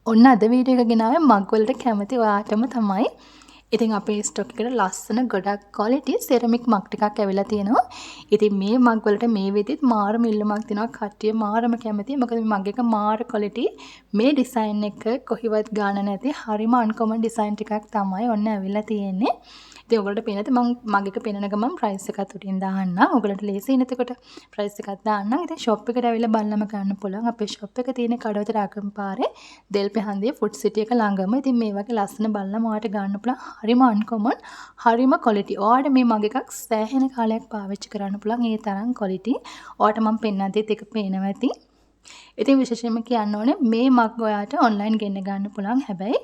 ඔන්න අද වීඩියෝ එක ගෙනාවේ මග් වලට කැමති ඔයාටම තමයි. ඉතින් අපේ ස්ටොක් එකට ලස්සන ගොඩක් ක්වොලිටි සෙරමික් මග් ටිකක් ඇවිල්ලා තියෙනවා. ඉතින් මේ මග් වලට මේ විදිහට මාරම ඉල්ලුමක් තියෙනවා. කට්ටිය මාරම කැමතියි. මොකද මේ මග් එක මාර ක්වොලිටි. මේ ඩිසයින් එක කොහිවත් ගාන නැති හරිම අන්කොමන් ඩිසයින් ටිකක් තමයි ඔන්න ඇවිල්ලා තියෙන්නේ. ඉතින් ඔයගොල්ලෝ පේනද මම මග් එක පෙන්නන ගමන් ප්‍රයිස් එකත් උඩින් දාන්නම්. ඔයගොල්ලන්ට ලේසියි එතකොට ප්‍රයිස් එකත් දාන්නම්. ඉතින් ෂොප් එකට ඇවිල්ලා බලලම ගන්න පුළුවන්. අපේ ෂොප් එක තියෙන්නේ කඩවත රාගම පාරේ දෙල්පේ හන්දියේ ෆුඩ් සිටි එක ළඟම. ඉතින් මේ වගේ ලස්සන බලලම ඔයාලට ගන්න පුළුවන්. හරිම අන්කොමන්, හරිම ක්වොලිටි. ඔයාලට මේ මග් එකක් සෑහෙන කාලයක් පාවිච්චි කරන්න පුළුවන්. ඒ තරම් ක්වොලිටි. ඔයාලට මම පෙන්නද්දිත් ඒක පේනවා ඇති. ඉතින් විශේෂයෙන්ම කියන්න ඕනේ මේ මග් ඔයාලට ඔන්ලයින් ගෙන්න ගන්න පුළුවන්. හැබැයි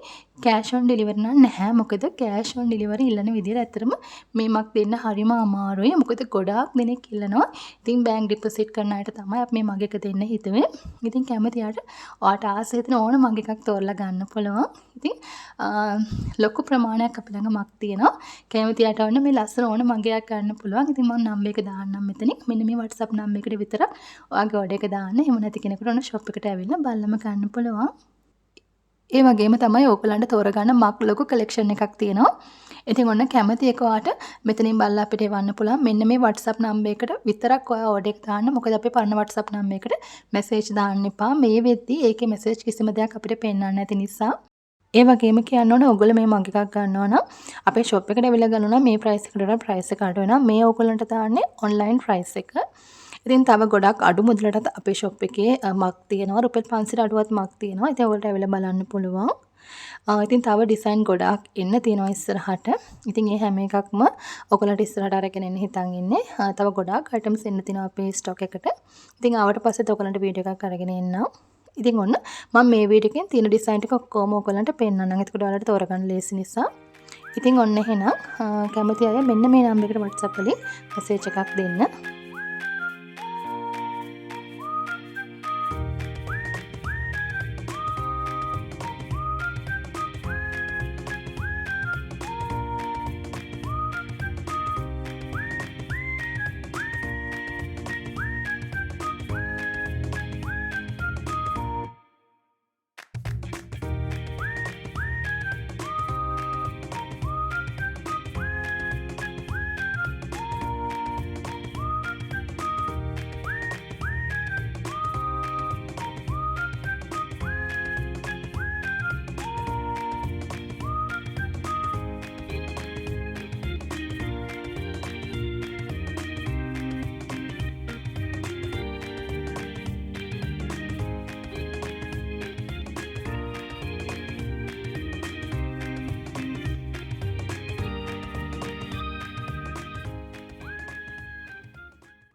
කෑෂ් ඔන් ඩෙලිවරි නම් නැහැ. මොකද කෑෂ් ඔන් ඩෙලිවරි ඉල්ලන විදිහට ඇත්තටම මේ මග් දෙන්න හරිම අමාරුයි. මොකද ගොඩාක් දෙනෙක් ඉල්ලනවා. ඉතින් බැංක් ඩිපොසිට් කරන අයට තමයි අපි මේ මග් එක දෙන්න හිතුවේ. ඉතින් කැමති අයට ඔයාලට ආසයි හිතෙන ඕන මග් එකක් තෝරලා ගන්න පුළුවන්. ඉතින් ලොකු ප්‍රමාණයක් අපි ළඟ මග් තියෙනවා. කැමති අයට වන්න මේ ලස්සන ඕන මග් එකක් ගන්න පුළුවන්. ඉතින් මම නම්බර් එක දාන්නම් මෙතනින්. මෙන්න මේ WhatsApp නම්බර් එකට විතරක් ඔයාගේ ඕඩර් එක දාන්න. එහෙම නැති කෙනෙකුට ඔන්න ෂොප් එකට ඇවිල්ලා බලලම ගන්න පුළුවන්. ඒ වගේම තමයි ඕගලන්ට තෝරගන්න මග් ලොකු කලෙක්ෂන් එකක් තියෙනවා. ඉතින් ඔන්න කැමති එක ඔයාට මෙතනින් බලලා අපිට එවන්න පුළුවන්. මෙන්න මේ WhatsApp නම්බර් එකට විතරක් ඔයා ඕඩර් එක දාන්න. මොකද අපේ පරණ WhatsApp නම්බර් එකට මැසේජ් දාන්න එපා. මේ වෙද්දී ඒකේ මැසේජ් කිසිම දෙයක් අපිට පෙන්වන්න නැති නිසා. ඒ වගේම කියන්න ඕනේ ඔයගොල්ලෝ මේ මග් එකක් ගන්නවා නම් අපේ ෂොප් එකට ඇවිල්ලා ගන්නවා නම් මේ ප්‍රයිස් එකට වඩා ප්‍රයිස් එක අඩු වෙනවා. මේ ඕගොල්ලන්ට දාන්නේ ඔන්ලයින් ප්‍රයිස් එක. ඉතින් තව ගොඩක් අඩු මුදලට අපේ ෂොප් එකේ මග් තියෙනවා. රුපියල් 500ට අඩුවත් මග් තියෙනවා. ඉතින් ඔයගොල්ලෝ ඇවිල්ලා බලන්න පුළුවන්. ඉතින් තව ඩිසයින් ගොඩාක් එන්න තියෙනවා ඉස්සරහට. ඉතින් මේ හැම එකක්ම ඔයගොල්ලන්ට ඉස්සරහට අරගෙන එන්න හිතන් ඉන්නේ. තව ගොඩාක් අයිටම්ස් එන්න තියෙනවා අපේ ස්ටොක් එකට. ඉතින් ආවට පස්සේ ඔයගොල්ලන්ට වීඩියෝ එකක් අරගෙන එන්නම්. ඉතින් ඔන්න මම මේ වීඩියෝ එකෙන් තියෙන ඩිසයින් ටික ඔක්කොම ඔයගොල්ලන්ට පෙන්නන්නම්. එතකොට ඔයාලට තෝරගන්න ලේසි නිසා. ඉතින් ඔන්න එහෙනම් කැමති අය මෙන්න මේ නම්බර් එකට WhatsApp වලින් මැසේජ් එකක් දෙන්න.